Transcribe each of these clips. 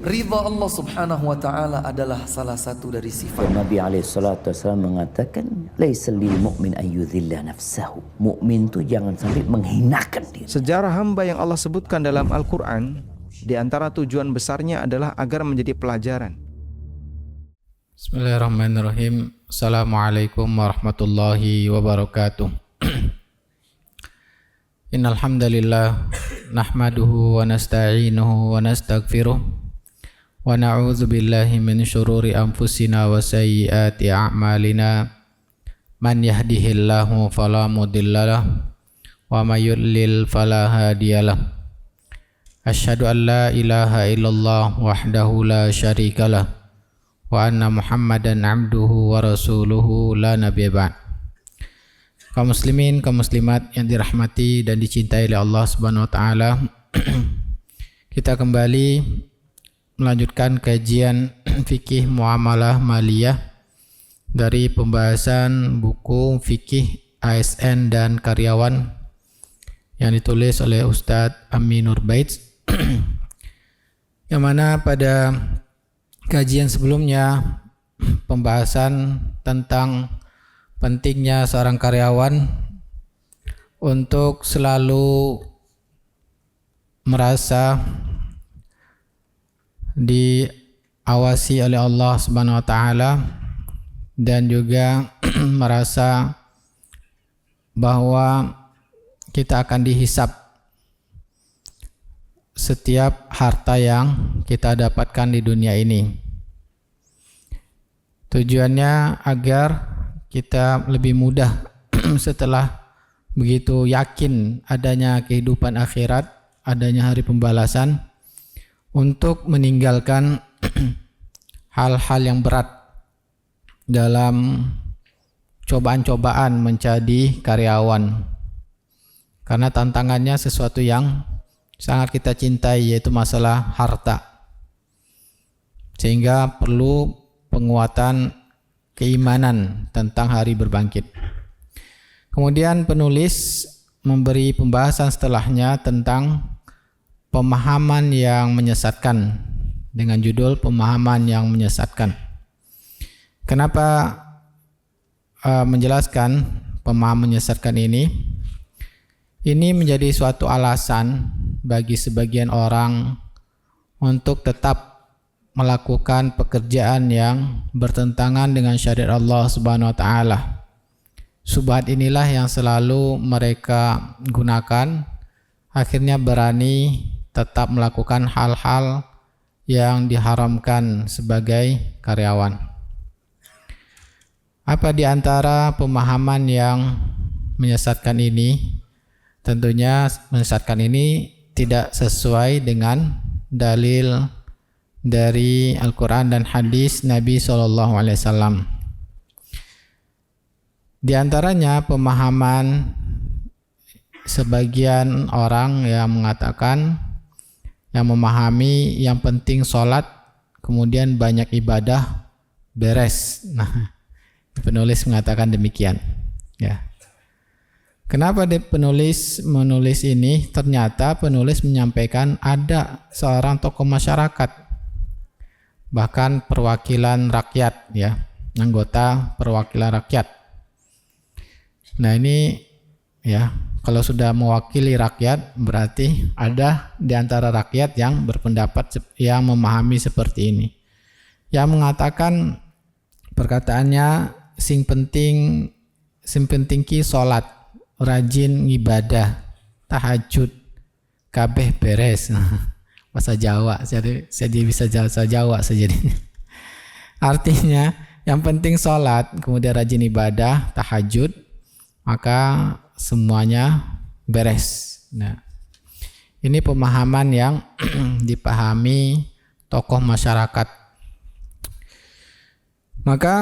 Ridha Allah subhanahu wa ta'ala adalah salah satu dari sifat. Nabi SAW mengatakan, laisa lil mu'min ayyudhilla nafsahu. Mukmin itu jangan sampai menghinakan diri. Sejarah hamba yang Allah sebutkan dalam Al-Quran, di antara tujuan besarnya adalah agar menjadi pelajaran. Bismillahirrahmanirrahim. Assalamualaikum warahmatullahi wabarakatuh. Innal hamdalillah nahmaduhu wa nasta'inuhu wa nastaghfiruh wa na'udzu billahi min syururi anfusina wa sayyiati a'malina. Man yahdihillahu fala mudhillalah wa may yudlil fala hadiyalah. Asyhadu an la ilaha illallah wahdahu la syarikalah wa anna Muhammadan abduhu wa rasuluhu la nabiyya ba'd. Kaum muslimin, kaum muslimat yang dirahmati dan dicintai oleh Allah Subhanahu wa taala. Kita kembali melanjutkan kajian fikih muamalah maliyah dari pembahasan buku fikih ASN dan karyawan yang ditulis oleh Ustadz Aminur Baits. Yang mana pada kajian sebelumnya pembahasan tentang pentingnya seorang karyawan untuk selalu merasa diawasi oleh Allah Subhanahu wa taala dan juga merasa bahwa kita akan dihisap setiap harta yang kita dapatkan di dunia ini. Tujuannya agar kita lebih mudah setelah begitu yakin adanya kehidupan akhirat, adanya hari pembalasan, untuk meninggalkan hal-hal yang berat dalam cobaan-cobaan menjadi karyawan. Karena tantangannya sesuatu yang sangat kita cintai, yaitu masalah harta. Sehingga perlu penguatan keimanan tentang hari berbangkit. Kemudian penulis memberi pembahasan setelahnya tentang pemahaman yang menyesatkan, dengan judul pemahaman yang menyesatkan. Kenapa menjelaskan pemahaman menyesatkan ini? Ini menjadi suatu alasan bagi sebagian orang untuk tetap melakukan pekerjaan yang bertentangan dengan syariat Allah Subhanahu wa taala. Subhat inilah yang selalu mereka gunakan, akhirnya berani tetap melakukan hal-hal yang diharamkan sebagai karyawan. Apa di antara pemahaman yang menyesatkan ini? Tentunya menyesatkan ini tidak sesuai dengan dalil dari Al-Quran dan hadis Nabi SAW. Di antaranya pemahaman sebagian orang yang mengatakan, yang memahami yang penting sholat, kemudian banyak ibadah, beres. Nah, penulis mengatakan demikian. Ya. Kenapa penulis menulis ini? Ternyata penulis menyampaikan ada seorang tokoh masyarakat, bahkan perwakilan rakyat, ya, anggota perwakilan rakyat. Nah ini, ya, kalau sudah mewakili rakyat berarti ada di antara rakyat yang berpendapat, yang memahami seperti ini, yang mengatakan perkataannya sing penting ki salat, rajin ibadah, tahajud, kabeh beres. Bahasa Jawa, saya bisa bahasa Jawa saja. Artinya yang penting sholat, kemudian rajin ibadah, tahajud, maka semuanya beres. Nah, ini pemahaman yang dipahami tokoh masyarakat. Maka,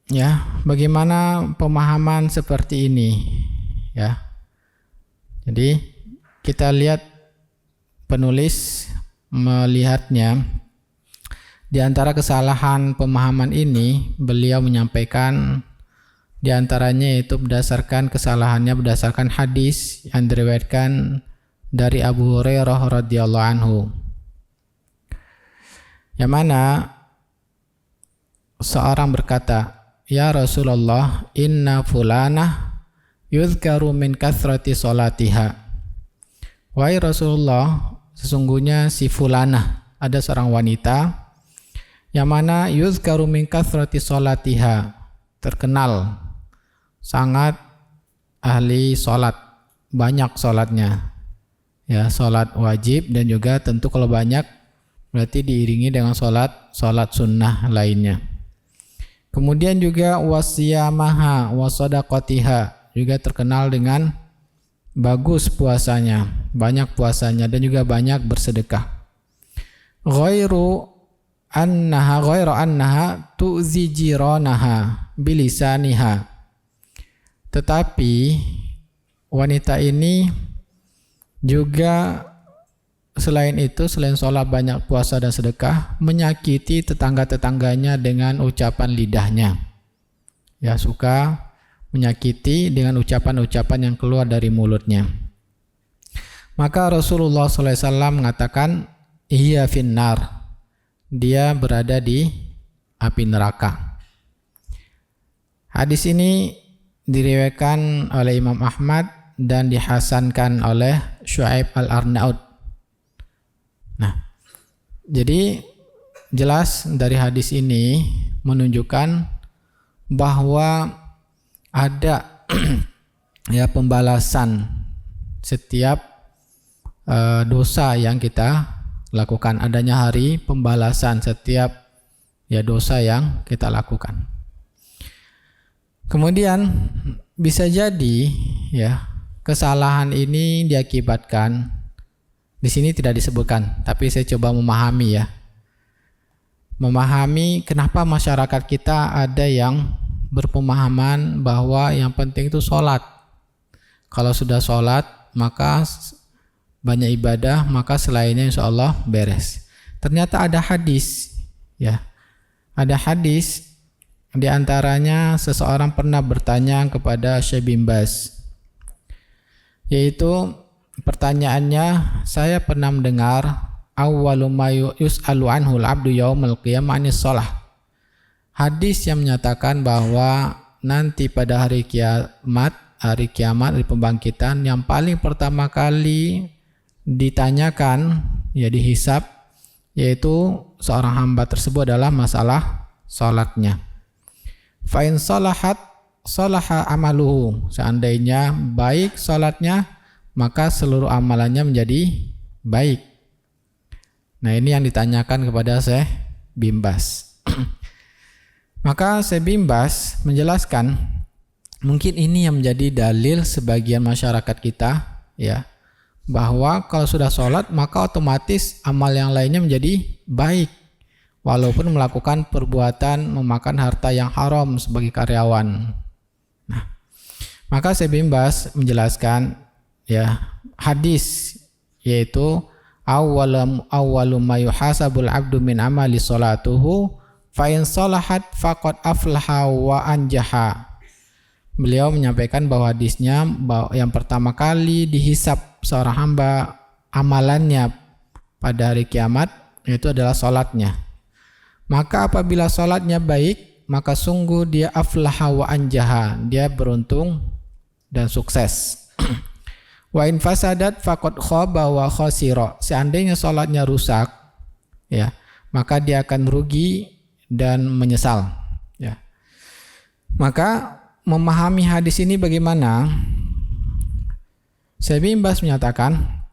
ya, bagaimana pemahaman seperti ini? Ya, jadi kita lihat penulis melihatnya. Di antara kesalahan pemahaman ini, beliau menyampaikan di antaranya itu kesalahannya berdasarkan hadis yang diriwayatkan dari Abu Hurairah radhiyallahu anhu. yang mana seorang berkata, "Ya Rasulullah, inna fulanah yuzkaru min kathrati salatiha." Wahai Rasulullah, sesungguhnya si fulanah, ada seorang wanita yang mana yuzkaru min kathrati salatiha, terkenal sangat ahli salat, banyak salatnya. Ya, salat wajib dan juga tentu kalau banyak berarti diiringi dengan salat sunnah lainnya. Kemudian juga wasiyamaha wasadaqatiha, juga terkenal dengan bagus puasanya, banyak puasanya dan juga banyak bersedekah. Ghairu annaha tu'zi jiranaha bilisaniha. Tetapi wanita ini juga selain sholat banyak puasa dan sedekah, menyakiti tetangga-tetangganya dengan ucapan lidahnya. Ya, suka menyakiti dengan ucapan-ucapan yang keluar dari mulutnya. Maka Rasulullah SAW mengatakan, "Hiya finnar." Dia berada di api neraka. Hadis ini diriwayatkan oleh Imam Ahmad dan dihasankan oleh Syu'aib Al-Arnaud. Nah, jadi jelas dari hadis ini menunjukkan bahwa ada ya pembalasan setiap dosa yang kita lakukan. Adanya hari pembalasan setiap ya dosa yang kita lakukan. Kemudian bisa jadi ya kesalahan ini diakibatkan, di sini tidak disebutkan, tapi saya coba memahami ya. Memahami kenapa masyarakat kita ada yang berpemahaman bahwa yang penting itu sholat. Kalau sudah sholat, maka banyak ibadah, maka selainnya insya Allah beres. Ternyata ada hadis, ya, ada hadis. Di antaranya seseorang pernah bertanya kepada Syekh bin Baz, yaitu pertanyaannya, saya pernah mendengar awwalu ma yus'alu anhu al-'abdu yaumal qiyamah anis shalah. Hadis yang menyatakan bahwa nanti pada hari kiamat, hari pembangkitan, yang paling pertama kali ditanyakan, ya dihisab, yaitu seorang hamba tersebut adalah masalah salatnya. Fa in salahat salaha amaluhu. Seandainya baik salatnya, maka seluruh amalannya menjadi baik. Nah, ini yang ditanyakan kepada Syekh bin Baz. Maka Syekh bin Baz menjelaskan, mungkin ini yang menjadi dalil sebagian masyarakat kita, ya, bahwa kalau sudah sholat maka otomatis amal yang lainnya menjadi baik, walaupun melakukan perbuatan memakan harta yang haram sebagai karyawan. Nah, maka Syekh bin Baz menjelaskan, ya, hadis yaitu awwalu ma yuhasabul 'abdu min amali sholatuhu fa in salahat faqad aflaha wa anjaha. Beliau menyampaikan bahwa hadisnya yang pertama kali dihisab seorang hamba amalannya pada hari kiamat itu adalah salatnya. Maka apabila salatnya baik, maka sungguh dia aflaha wa anjaha, dia beruntung dan sukses. Wa in fasadat faqad khaba wa khasira. Seandainya salatnya rusak, ya, maka dia akan rugi dan menyesal, ya. Maka memahami hadis ini bagaimana? Syekh bin Baz menyatakan,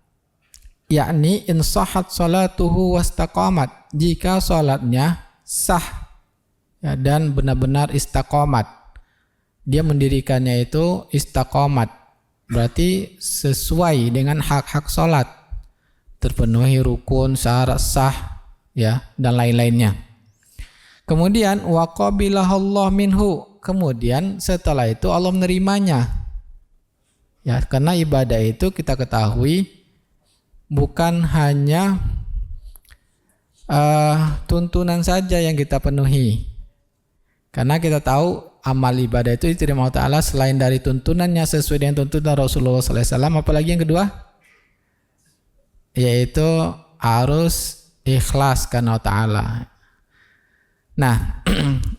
yakni in sahhat salatuhu wastaqamat, jika salatnya sah, ya, dan benar-benar istiqamat, dia mendirikannya itu istiqamat, berarti sesuai dengan hak-hak salat, terpenuhi rukun, syarat sah, ya, dan lain-lainnya. Kemudian waqabilahallahu minhu, kemudian setelah itu Allah menerimanya, ya, karena ibadah itu kita ketahui bukan hanya tuntunan saja yang kita penuhi, karena kita tahu amal ibadah itu diterima Allah Ta'ala selain dari tuntunannya sesuai dengan tuntunan Rasulullah SAW, apalagi yang kedua, yaitu harus ikhlas karena ta'ala. Nah,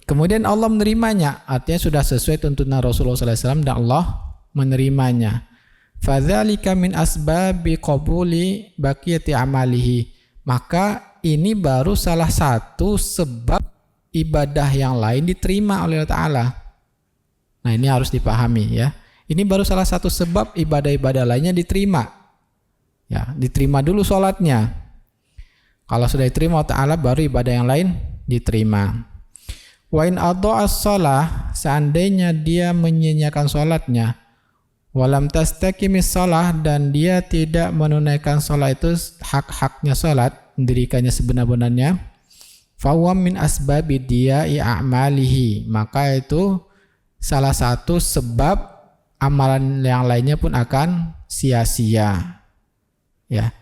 kemudian Allah menerimanya, artinya sudah sesuai tuntunan Rasulullah SAW dan Allah menerimanya. Fadzalika min asbabi qabuli baqiyati amalihi. Maka ini baru salah satu sebab ibadah yang lain diterima oleh Allah Ta'ala. Nah, ini harus dipahami ya. Ini baru salah satu sebab ibadah-ibadah lainnya diterima. Ya, diterima dulu sholatnya. Kalau sudah diterima Allah Ta'ala, baru ibadah yang lain diterima. Wa in adha'as shalah, seandainya dia menyia-nyiakan sholatnya, walam tastaqimis shalah, dan dia tidak menunaikan sholat itu hak-haknya sholat, mendirikannya sebenar-benarnya, fahuwa min asbabi diya'i a'malihi, maka itu salah satu sebab amalan yang lainnya pun akan sia-sia. Ya.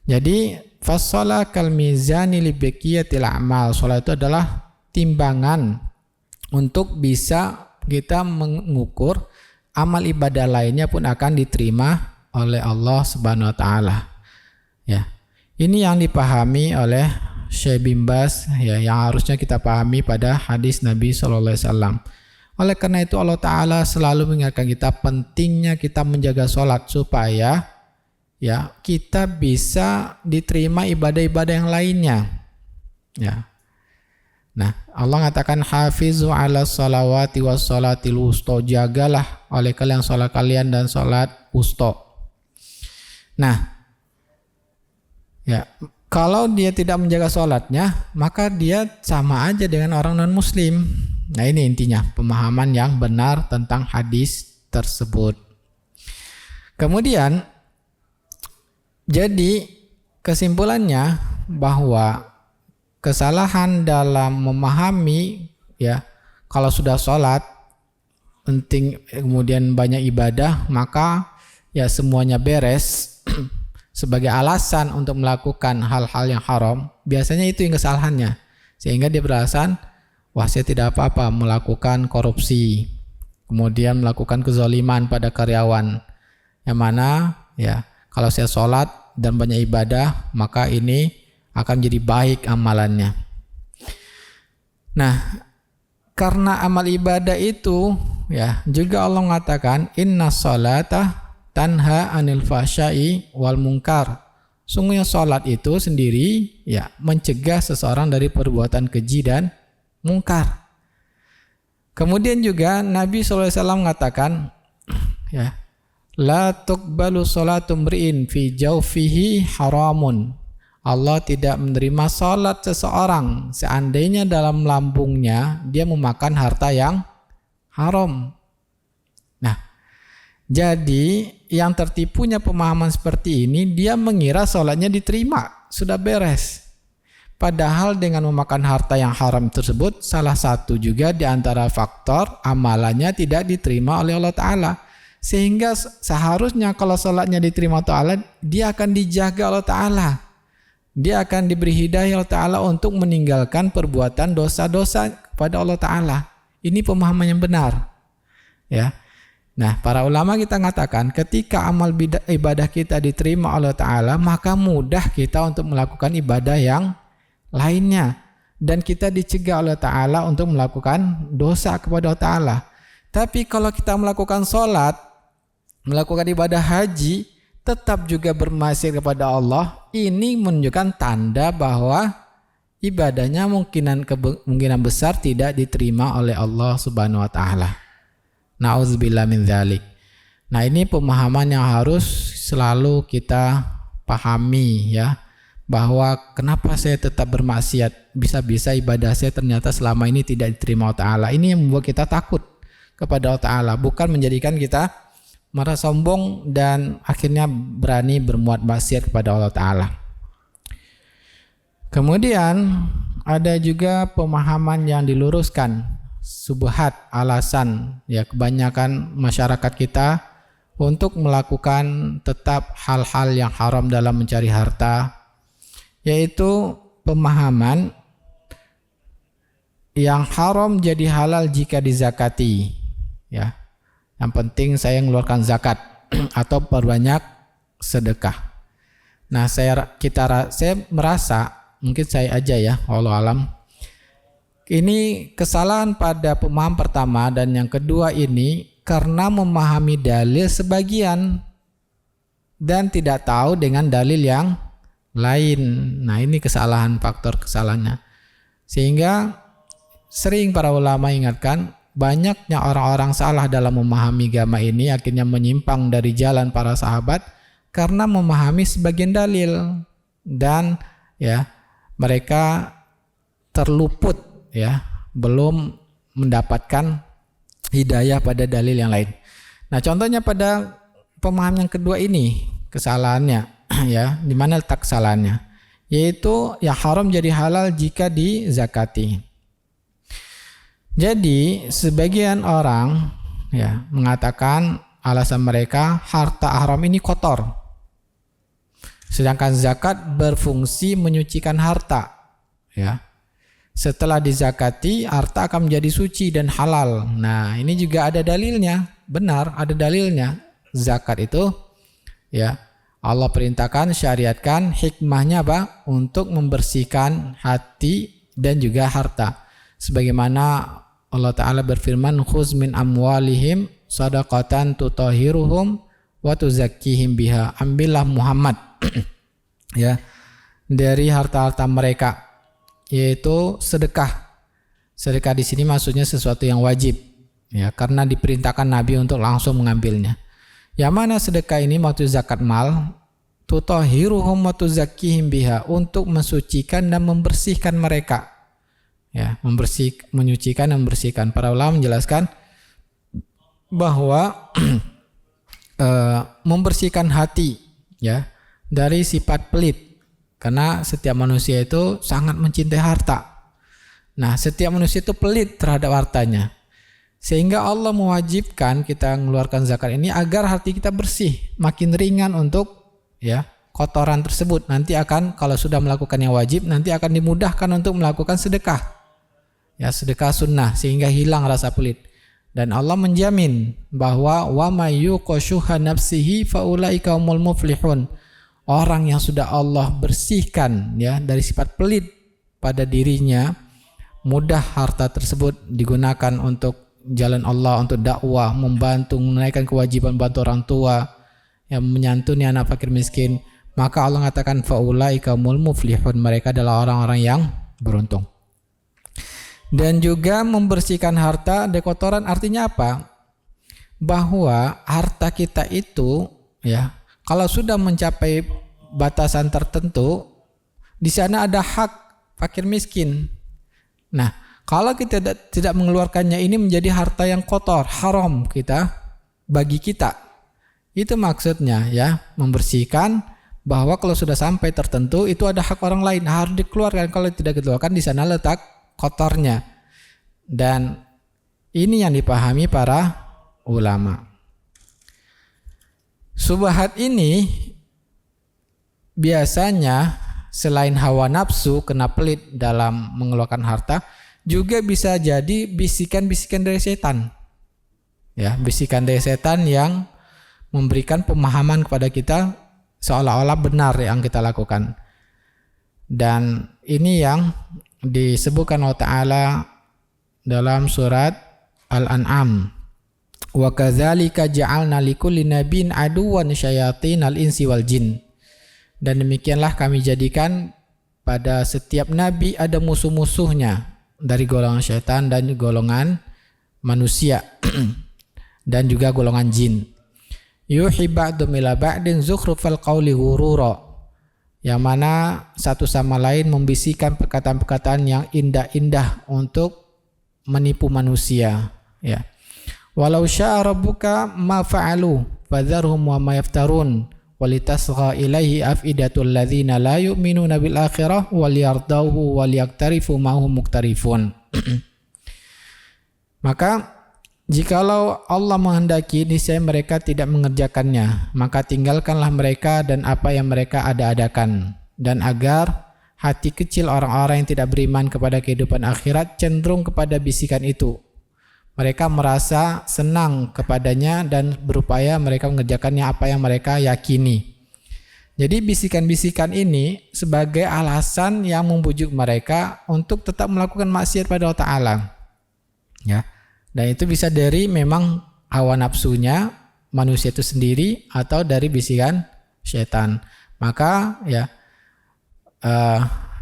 Jadi fassalah kal mizani li baqiyatil a'mal. Salat itu adalah timbangan untuk bisa kita mengukur amal ibadah lainnya pun akan diterima oleh Allah Subhanahu wa taala. Ya. Ini yang dipahami oleh Syekh bin Baz ya, yang harusnya kita pahami pada hadis Nabi sallallahu alaihi wasallam. Oleh karena itu Allah taala selalu mengingatkan kita pentingnya kita menjaga salat supaya ya kita bisa diterima ibadah-ibadah yang lainnya. Ya. Nah, Allah mengatakan hafizu ala salawati was salatil wusta, jagalah oleh kalian salat kalian dan salat wusta. Nah, ya, kalau dia tidak menjaga salatnya, maka dia sama aja dengan orang non muslim. Nah, ini intinya pemahaman yang benar tentang hadis tersebut. Kemudian jadi kesimpulannya bahwa kesalahan dalam memahami ya, kalau sudah sholat penting kemudian banyak ibadah, maka ya semuanya beres sebagai alasan untuk melakukan hal-hal yang haram, biasanya itu yang kesalahannya, sehingga dia beralasan, wah saya tidak apa-apa melakukan korupsi, kemudian melakukan kezaliman pada karyawan, yang mana ya kalau saya sholat dan banyak ibadah, maka ini akan menjadi baik amalannya. Nah, karena amal ibadah itu ya, juga Allah mengatakan inna sholata tanha anil fahsya'i wal munkar. Sungguhnya salat itu sendiri ya mencegah seseorang dari perbuatan keji dan mungkar. Kemudian juga Nabi SAW mengatakan ya, la tuqbalu salatu mri'in fi jawfihi haramun. Allah tidak menerima salat seseorang seandainya dalam lambungnya dia memakan harta yang haram. Nah, jadi yang tertipunya pemahaman seperti ini, dia mengira salatnya diterima, sudah beres. Padahal dengan memakan harta yang haram tersebut, salah satu juga di antara faktor amalannya tidak diterima oleh Allah Ta'ala. Sehingga seharusnya kalau salatnya diterima Allah Ta'ala, dia akan dijaga Allah Ta'ala. Dia akan diberi hidayah Allah Ta'ala untuk meninggalkan perbuatan dosa-dosa kepada Allah Ta'ala. Ini pemahaman yang benar. Ya. Nah, para ulama kita mengatakan ketika amal ibadah kita diterima Allah Ta'ala, maka mudah kita untuk melakukan ibadah yang lainnya. Dan kita dicegah oleh Ta'ala untuk melakukan dosa kepada Allah Ta'ala. Tapi kalau kita melakukan sholat, melakukan ibadah haji, tetap juga bermaksiat kepada Allah, ini menunjukkan tanda bahwa ibadahnya kemungkinan besar tidak diterima oleh Allah Subhanahu wa taala. Nauzubillah min dzalik. Nah, ini pemahaman yang harus selalu kita pahami ya, bahwa kenapa saya tetap bermaksiat, bisa-bisa ibadah saya ternyata selama ini tidak diterima Allah Ta'ala. Ini yang membuat kita takut kepada Allah Ta'ala, bukan menjadikan kita merasa sombong dan akhirnya berani berbuat maksiat kepada Allah Ta'ala. Kemudian ada juga pemahaman yang diluruskan, subhat, alasan ya kebanyakan masyarakat kita untuk melakukan tetap hal-hal yang haram dalam mencari harta, yaitu pemahaman yang haram jadi halal jika dizakati ya. Yang penting saya mengeluarkan zakat atau perbanyak sedekah. Nah, saya merasa mungkin saya aja ya, wallahu alam. Ini kesalahan pada pemahaman pertama dan yang kedua ini karena memahami dalil sebagian dan tidak tahu dengan dalil yang lain. Nah, ini kesalahan, faktor kesalahannya. Sehingga sering para ulama ingatkan, banyaknya orang-orang salah dalam memahami agama ini akhirnya menyimpang dari jalan para sahabat karena memahami sebagian dalil dan ya mereka terluput ya, belum mendapatkan hidayah pada dalil yang lain. Nah, contohnya pada pemahaman yang kedua ini kesalahannya ya, di mana letak kesalahannya? Yaitu ya haram jadi halal jika dizakati. Jadi sebagian orang ya mengatakan alasan mereka harta haram ini kotor. Sedangkan zakat berfungsi menyucikan harta ya. Setelah dizakati, harta akan menjadi suci dan halal. Nah, ini juga ada dalilnya. Benar, ada dalilnya. Zakat itu ya Allah perintahkan, syariatkan, hikmahnya apa? Untuk membersihkan hati dan juga harta. Sebagaimana Allah Ta'ala berfirman, khuz min amwalihim sadaqatan tutahhiruhum wa tuzakkihim biha. Ambillah Muhammad ya dari harta-harta mereka, yaitu sedekah. Sedekah di sini maksudnya sesuatu yang wajib ya, karena diperintahkan Nabi untuk langsung mengambilnya. Yang mana sedekah ini maksud zakat mal, tutahhiruhum wa tuzakkihim biha, untuk mensucikan dan membersihkan mereka. Ya, menyucikan dan membersihkan. Para ulama menjelaskan bahwa membersihkan hati ya dari sifat pelit. Karena setiap manusia itu sangat mencintai harta. Nah, setiap manusia itu pelit terhadap hartanya. Sehingga Allah mewajibkan kita mengeluarkan zakat ini agar hati kita bersih, makin ringan untuk ya kotoran tersebut. Nanti akan, kalau sudah melakukan yang wajib, nanti akan dimudahkan untuk melakukan sedekah. Ya, sedekah sunnah, sehingga hilang rasa pelit. Dan Allah menjamin bahwa wa may yuqashuha nafsihi faulaika humul muflihun. Orang yang sudah Allah bersihkan ya dari sifat pelit pada dirinya, mudah harta tersebut digunakan untuk jalan Allah, untuk dakwah, membantu, menaikkan kewajiban bantu orang tua, yang menyantuni anak fakir miskin. Maka Allah mengatakan faulaika humul muflihun, mereka adalah orang-orang yang beruntung. Dan juga membersihkan harta dari kotoran artinya apa? Bahwa harta kita itu ya, kalau sudah mencapai batasan tertentu, di sana ada hak fakir miskin. Nah, kalau kita tidak mengeluarkannya, ini menjadi harta yang kotor, haram kita bagi kita. Itu maksudnya ya, membersihkan bahwa kalau sudah sampai tertentu itu ada hak orang lain, harus dikeluarkan. Kalau tidak dikeluarkan, di sana letak kotornya. Dan ini yang dipahami para ulama. Subhat ini biasanya selain hawa nafsu kena pelit dalam mengeluarkan harta, juga bisa jadi bisikan-bisikan dari setan. Ya, bisikan dari setan yang memberikan pemahaman kepada kita seolah-olah benar yang kita lakukan. Dan ini yang disebutkan Allah Ta'ala dalam surat Al-An'am. Wa kadzalika ja'alna likulli nabiyyin aduwwan syayatinal insi wal jin. Dan demikianlah kami jadikan pada setiap nabi ada musuh-musuhnya dari golongan syaitan dan golongan manusia dan juga golongan jin. Yuhi ba'dhum ila ba'din zukhrufal qawli ghurura, yang mana satu sama lain membisikkan perkataan-perkataan yang indah-indah untuk menipu manusia ya. Walau syaa rabbuka ma fa'alu fadharhum wa ma yaftarun walitasgha ilaihi afidatul ladzina la yu'minuna bil akhirah waliyardauhu waliyaktarifu ma hum muktarifun. Maka jikalau Allah menghendaki, niscaya mereka tidak mengerjakannya, maka tinggalkanlah mereka dan apa yang mereka ada-adakan, dan agar hati kecil orang-orang yang tidak beriman kepada kehidupan akhirat cenderung kepada bisikan itu. Mereka merasa senang kepadanya dan berupaya mereka mengerjakannya apa yang mereka yakini. Jadi bisikan-bisikan ini sebagai alasan yang membujuk mereka untuk tetap melakukan maksiat pada Allah Ta'ala. Ya. Dan itu bisa dari memang hawa nafsunya manusia itu sendiri atau dari bisikan syaitan. Maka ya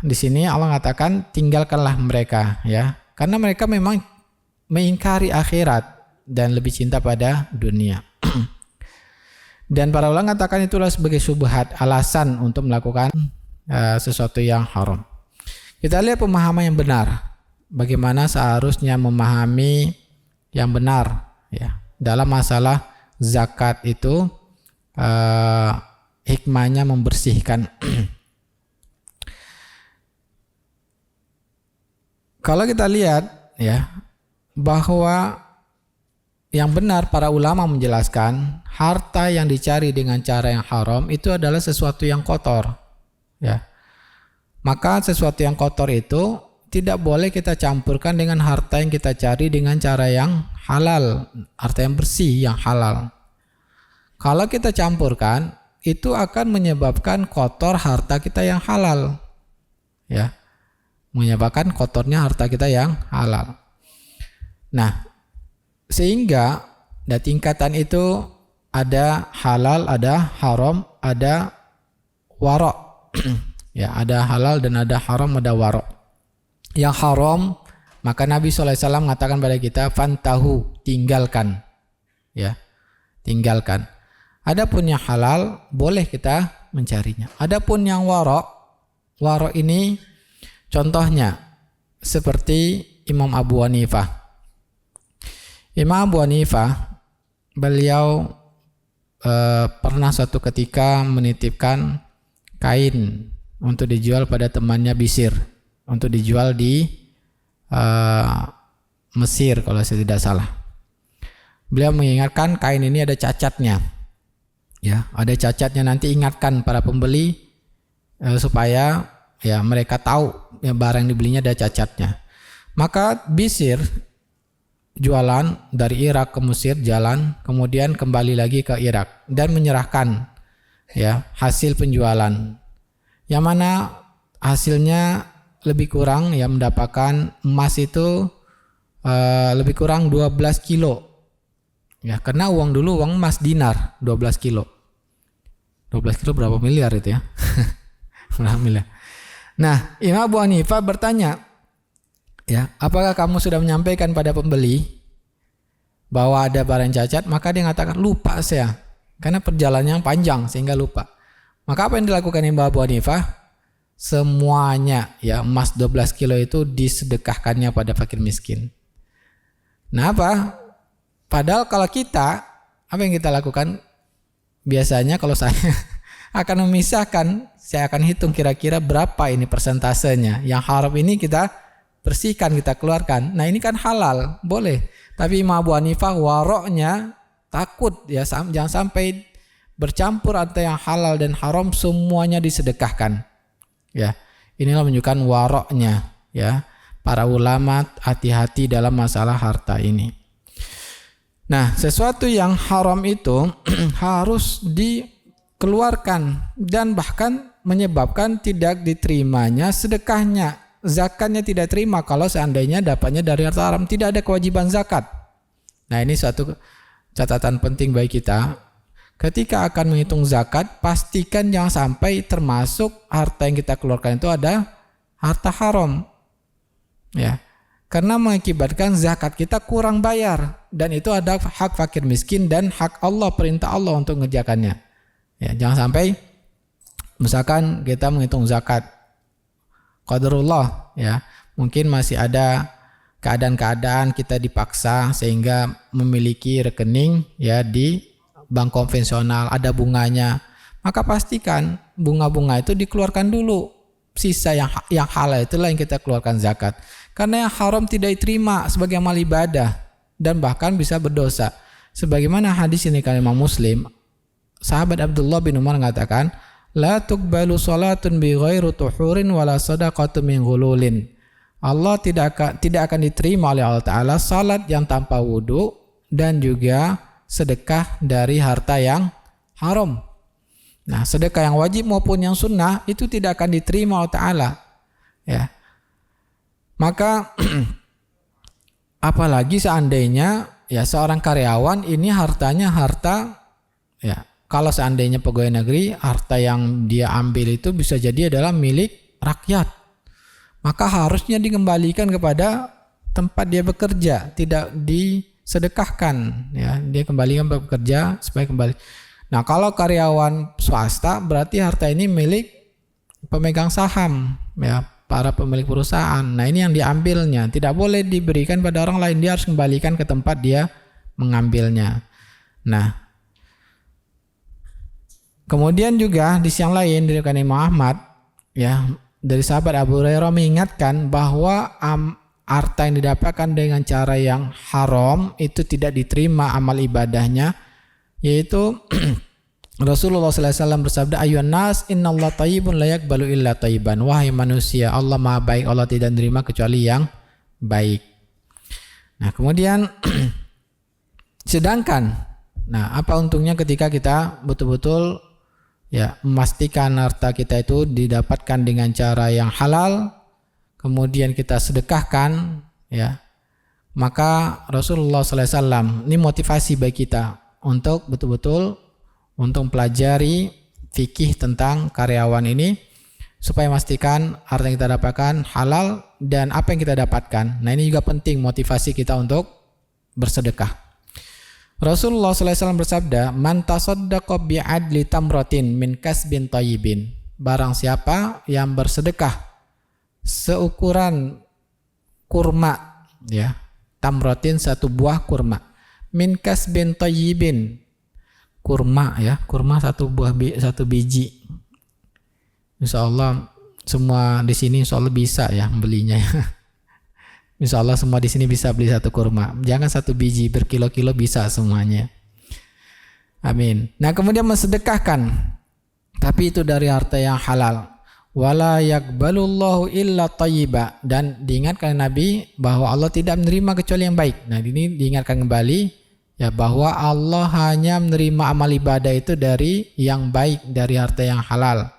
di sini Allah katakan tinggalkanlah mereka, ya, karena mereka memang mengingkari akhirat dan lebih cinta pada dunia. Dan para ulama katakan itulah sebagai syubhat, alasan untuk melakukan sesuatu yang haram. Kita lihat pemahaman yang benar, bagaimana seharusnya memahami yang benar, ya, dalam masalah zakat itu. Hikmahnya membersihkan. Kalau kita lihat, ya, bahwa yang benar para ulama menjelaskan harta yang dicari dengan cara yang haram itu adalah sesuatu yang kotor, ya. Maka sesuatu yang kotor itu tidak boleh kita campurkan dengan harta yang kita cari dengan cara yang halal, harta yang bersih, yang halal. Kalau kita campurkan, itu akan menyebabkan kotor harta kita yang halal, ya, menyebabkan kotornya harta kita yang halal. Nah, sehingga tingkatan itu ada halal, ada haram, ada warok. Ya, ada halal dan ada haram, ada warok. Yang haram, maka Nabi SAW mengatakan pada kita, fantahu, tinggalkan. Ya, tinggalkan. Adapun yang halal, boleh kita mencarinya. Adapun yang warok ini contohnya seperti Imam Abu Hanifah. Imam Abu Hanifah, beliau pernah suatu ketika menitipkan kain untuk dijual pada temannya Bisir, untuk dijual di Mesir kalau saya tidak salah. Beliau mengingatkan kain ini ada cacatnya, ya, ada cacatnya, nanti ingatkan para pembeli supaya ya mereka tahu ya barang yang dibelinya ada cacatnya. Maka Bisir jualan dari Irak ke Mesir, jalan, kemudian kembali lagi ke Irak dan menyerahkan ya hasil penjualan, yang mana hasilnya lebih kurang, ya, mendapatkan emas itu lebih kurang 12 kilo, ya, karena uang dulu uang emas dinar 12 kilo. 12 kilo berapa miliar itu ya? Berapa miliar? Nah, Imam Abu Hanifah bertanya, ya, apakah kamu sudah menyampaikan pada pembeli bahwa ada barang cacat? Maka dia mengatakan, lupa saya, karena perjalanannya panjang sehingga lupa. Maka apa yang dilakukan Imam Abu Hanifah? Semuanya, ya, emas 12 kilo itu disedekahkannya pada fakir miskin. Nah, apa? Padahal kalau kita, apa yang kita lakukan? Biasanya kalau saya akan memisahkan, saya akan hitung kira-kira berapa ini persentasenya. Yang haram ini kita bersihkan, kita keluarkan. Nah, ini kan halal, boleh. Tapi Imam Abu Hanifah waroknya takut, ya, jangan sampai bercampur antara yang halal dan haram, semuanya disedekahkan. Ya, inilah menunjukkan waroknya, ya. Para ulama hati-hati dalam masalah harta ini. Nah, sesuatu yang haram itu harus dikeluarkan dan bahkan menyebabkan tidak diterimanya sedekahnya. Zakatnya tidak terima kalau seandainya dapatnya dari harta haram, tidak ada kewajiban zakat. Nah, ini suatu catatan penting bagi kita. Ketika akan menghitung zakat, pastikan jangan sampai termasuk harta yang kita keluarkan itu ada harta haram. Ya. Karena mengakibatkan zakat kita kurang bayar, dan itu ada hak fakir miskin dan hak Allah, perintah Allah untuk mengerjakannya. Ya, jangan sampai misalkan kita menghitung zakat qadarullah, ya, mungkin masih ada keadaan-keadaan kita dipaksa sehingga memiliki rekening, ya, di bank konvensional, ada bunganya, maka pastikan bunga-bunga itu dikeluarkan dulu. Sisa yang halal itulah yang kita keluarkan zakat. Karena yang haram tidak diterima sebagai amal ibadah dan bahkan bisa berdosa. Sebagaimana hadis ini dari Imam Muslim, sahabat Abdullah bin Umar mengatakan, la tuqbalu salatun bi ghairi tuhurin wala sadaqatun min ghululin. Allah tidak akan diterima oleh Allah Ta'ala salat yang tanpa wudu dan juga sedekah dari harta yang haram. Nah, sedekah yang wajib maupun yang sunnah itu tidak akan diterima Allah Ta'ala. Ya. Maka apalagi seandainya ya seorang karyawan ini hartanya harta, ya kalau seandainya pegawai negeri, harta yang dia ambil itu bisa jadi adalah milik rakyat. Maka harusnya dikembalikan kepada tempat dia bekerja, tidak disedekahkan. Ya, dia kembalikan bekerja supaya kembali. Nah, kalau karyawan swasta berarti harta ini milik pemegang saham, ya, para pemilik perusahaan. Nah, ini yang diambilnya, tidak boleh diberikan pada orang lain, dia harus kembalikan ke tempat dia mengambilnya. Nah, kemudian juga di siang lain diriwayatkan Imam Ahmad, ya, dari sahabat Abu Hurairah mengingatkan bahwa harta yang didapatkan dengan cara yang haram itu tidak diterima amal ibadahnya, yaitu Rasulullah SAW bersabda, ayuhan nas innallaha thayyibun la yaqbalu illa thayyiban. Wahai manusia, Allah Maha baik, Allah tidak menerima kecuali yang baik. Nah, kemudian sedangkan, nah apa untungnya ketika kita betul-betul ya memastikan harta kita itu didapatkan dengan cara yang halal, kemudian kita sedekahkan, ya, maka Rasulullah SAW ini motivasi bagi kita untuk betul-betul untuk mempelajari fikih tentang karyawan ini supaya memastikan harta yang kita dapatkan halal dan apa yang kita dapatkan. Nah, ini juga penting motivasi kita untuk bersedekah. Rasulullah SAW bersabda, man tasaddaqa bi'adli tamratin min kasbin thayyibin. Barang siapa yang bersedekah seukuran kurma, ya, tamratin satu buah kurma, min kasbin thayyibin, kurma, ya, kurma satu buah satu biji. Insyaallah semua di sini insyaallah bisa ya belinya, ya. Insyaallah semua di sini bisa beli satu kurma. Jangan satu biji, berkilo-kilo bisa semuanya. Amin. Nah, kemudian mensedekahkan, tapi itu dari harta yang halal. Wala yaqbalullahu illa thayyiba, dan diingatkan Nabi bahwa Allah tidak menerima kecuali yang baik. Nah, ini diingatkan kembali ya bahwa Allah hanya menerima amal ibadah itu dari yang baik, dari harta yang halal.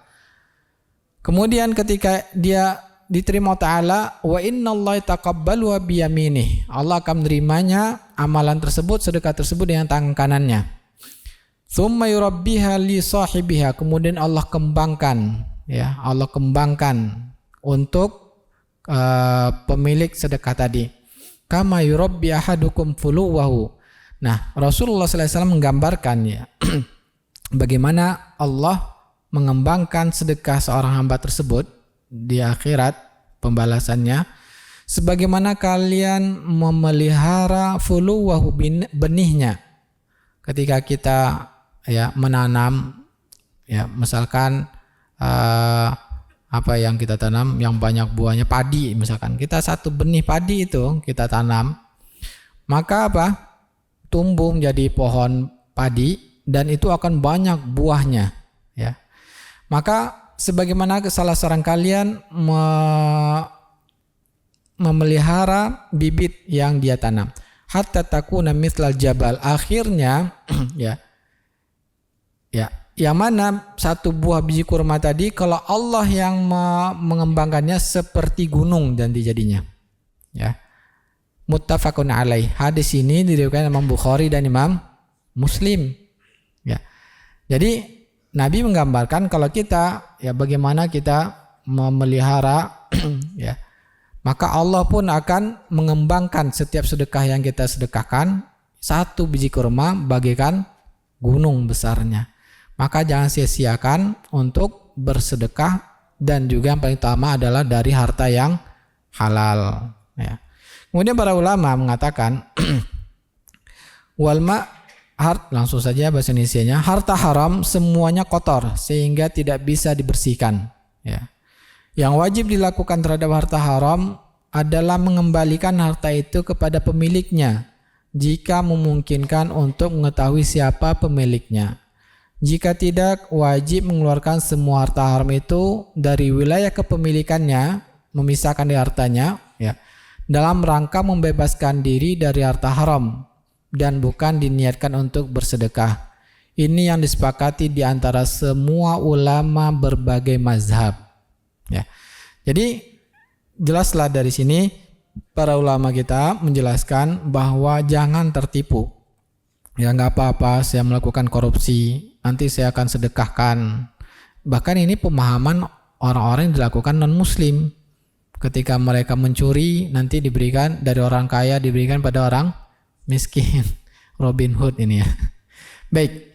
Kemudian ketika dia diterima Ta'ala, wa innallaha taqabbalu bi yaminih, Allah akan menerimanya amalan tersebut, sedekah tersebut dengan tangan kanannya. Tsumma yurabbiha li sahibiha, kemudian Allah kembangkan, ya, Allah kembangkan untuk pemilik sedekah tadi. Kama yurabbi ahadukum fuluwahu. Nah, Rasulullah SAW menggambarkan, ya, bagaimana Allah mengembangkan sedekah seorang hamba tersebut di akhirat pembalasannya, sebagaimana kalian memelihara fuluwahu, benihnya. Ketika kita ya menanam, ya misalkan apa yang kita tanam yang banyak buahnya, padi misalkan, kita satu benih padi itu kita tanam, maka apa? Tumbuh menjadi pohon padi dan itu akan banyak buahnya, ya. Maka sebagaimana salah seorang kalian memelihara bibit yang dia tanam, hatta takuna mithlal jabal, akhirnya ya yang mana satu buah biji kurma tadi kalau Allah yang mengembangkannya seperti gunung dan dijadinya, ya. Muttafaqun alaih. Hadis ini diriwayatkan Imam Bukhari dan Imam Muslim, ya. Jadi Nabi menggambarkan kalau kita, ya, bagaimana kita memelihara ya, maka Allah pun akan mengembangkan setiap sedekah yang kita sedekahkan, satu biji kurma bagaikan gunung besarnya. Maka jangan sia-siakan untuk bersedekah, dan juga yang paling utama adalah dari harta yang halal, ya. Kemudian para ulama mengatakan langsung saja bahasa Indonesianya, harta haram semuanya kotor sehingga tidak bisa dibersihkan, ya. Yang wajib dilakukan terhadap harta haram adalah mengembalikan harta itu kepada pemiliknya jika memungkinkan untuk mengetahui siapa pemiliknya. Jika tidak, wajib mengeluarkan semua harta haram itu dari wilayah kepemilikannya, memisahkan dari hartanya, ya, dalam rangka membebaskan diri dari harta haram dan bukan diniatkan untuk bersedekah. Ini yang disepakati di antara semua ulama berbagai mazhab. Ya. Jadi jelaslah dari sini para ulama kita menjelaskan bahwa jangan tertipu. Ya nggak apa-apa saya melakukan korupsi, nanti saya akan sedekahkan. Bahkan ini pemahaman orang-orang yang dilakukan non-muslim. Ketika mereka mencuri, nanti diberikan dari orang kaya, diberikan pada orang miskin. Robin Hood ini ya. Baik.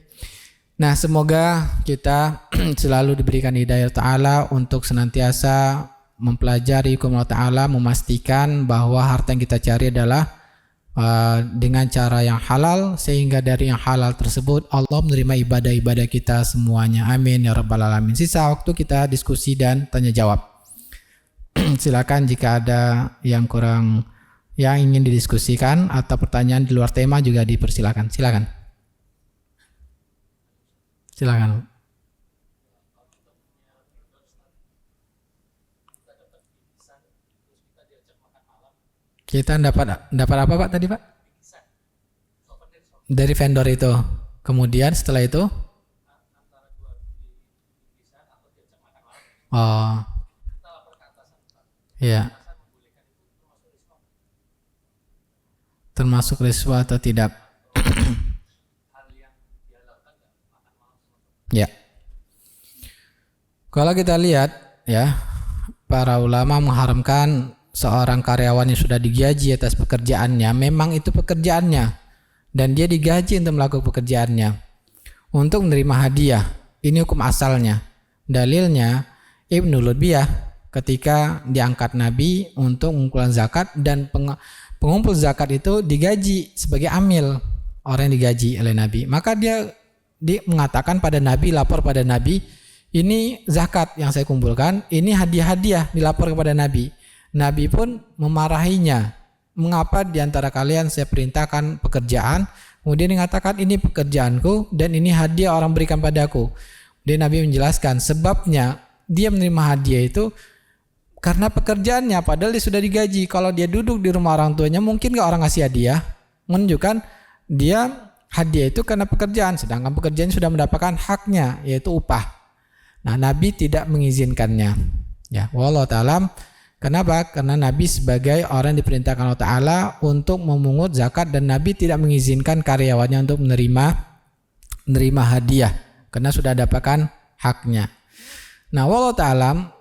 Nah, semoga kita selalu diberikan hidayah Ta'ala untuk senantiasa mempelajari hukum Allah Ta'ala, memastikan bahwa harta yang kita cari adalah dengan cara yang halal, sehingga dari yang halal tersebut Allah menerima ibadah-ibadah kita semuanya. Amin ya rabbal alamin. Sisa waktu kita diskusi dan tanya jawab. Silakan jika ada yang kurang yang ingin didiskusikan atau pertanyaan di luar tema juga dipersilakan. Silakan. Kita dapat apa Pak tadi Pak? Dari vendor itu. Kemudian setelah itu? Oh. Iya. Termasuk riswa atau tidak? Ya. Kalau kita lihat ya, para ulama mengharamkan seorang karyawan yang sudah digaji atas pekerjaannya, memang itu pekerjaannya dan dia digaji untuk melakukan pekerjaannya untuk menerima hadiah. Ini hukum asalnya. Dalilnya Ibnu Lutbiyah ketika diangkat Nabi untuk mengumpulkan zakat, dan pengumpul zakat itu digaji sebagai amil, orang yang digaji oleh Nabi. Maka dia mengatakan pada Nabi, lapor pada Nabi, ini zakat yang saya kumpulkan, ini hadiah-hadiah, dilapor kepada Nabi. Nabi pun memarahinya. Mengapa di antara kalian saya perintahkan pekerjaan, kemudian mengatakan ini pekerjaanku dan ini hadiah orang berikan padaku. Dan Nabi menjelaskan sebabnya dia menerima hadiah itu karena pekerjaannya, padahal dia sudah digaji. Kalau dia duduk di rumah orang tuanya, mungkin gak orang ngasih hadiah, menunjukkan dia hadiah itu karena pekerjaan, sedangkan pekerjaan sudah mendapatkan haknya, yaitu upah. Nah, Nabi tidak mengizinkannya. Ya, wallahu ta'ala. Kenapa? Karena Nabi sebagai orang yang diperintahkan Allah Ta'ala untuk memungut zakat, dan Nabi tidak mengizinkan karyawannya untuk menerima hadiah karena sudah dapatkan haknya. Nah, wallahu ta'ala,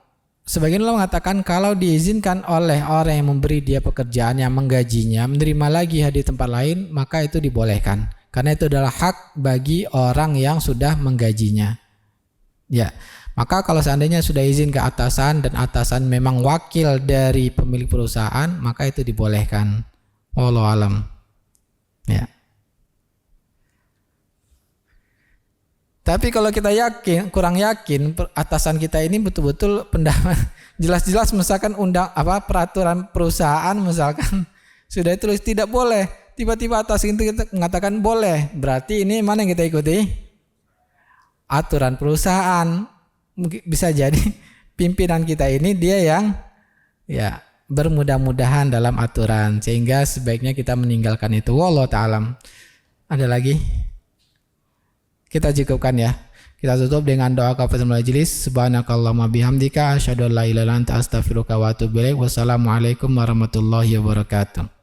sebagian ulama mengatakan kalau diizinkan oleh orang yang memberi dia pekerjaan, yang menggajinya, menerima lagi hadiah tempat lain, maka itu dibolehkan. Karena itu adalah hak bagi orang yang sudah menggajinya. Ya, maka kalau seandainya sudah izin ke atasan dan atasan memang wakil dari pemilik perusahaan, maka itu dibolehkan. Wallahu alam. Ya. Tapi kalau kita kurang yakin atasan kita ini betul-betul pendapat jelas-jelas misalkan peraturan perusahaan misalkan sudah tulis tidak boleh, tiba-tiba atasan itu kita mengatakan boleh, berarti ini mana yang kita ikuti? Aturan perusahaan. Mungkin bisa jadi pimpinan kita ini dia yang ya bermudah-mudahan dalam aturan, sehingga sebaiknya kita meninggalkan itu. Wallahu ta'ala. Ada lagi? Kita cukupkan ya. Kita tutup dengan doa kafaratul majlis. Subhanakallahumma bihamdika asyhadu an la ilaha illa anta astaghfiruka wa atubu ilaik. Wassalamualaikum warahmatullahi wabarakatuh.